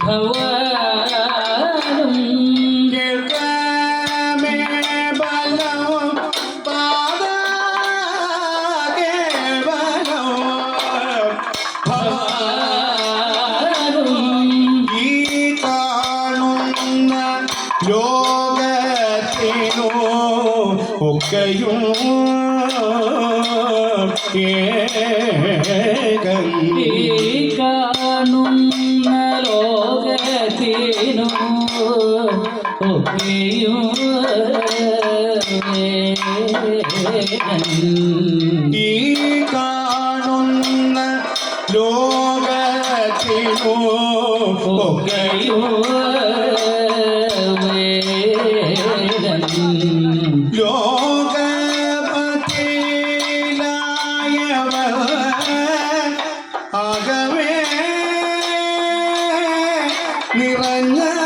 ഭവാനും കേൾക്കാമേ ബലം പാദ കേവലം ഭവാനും ഈ കാണുന്ന ലോകത്തിനോ ഒക്കെയും ഏകൻ ഈ കാണുന്ന ലോകത്തിനു ഒക്കെയും ഈ കാണുന്ന ലോകത്തിനോ ഒക്കെയും ലോകപതിയിലായവൻ ആകവേ നിറഞ്ഞവൻ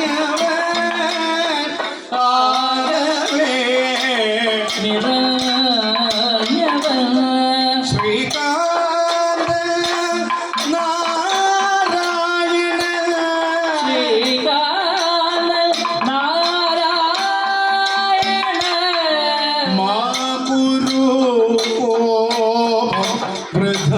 ലോകപതിയിലായവൻ ആകവേ ശ്രീകാന്ത നാരായണ മാ ഗുരു വൃഥ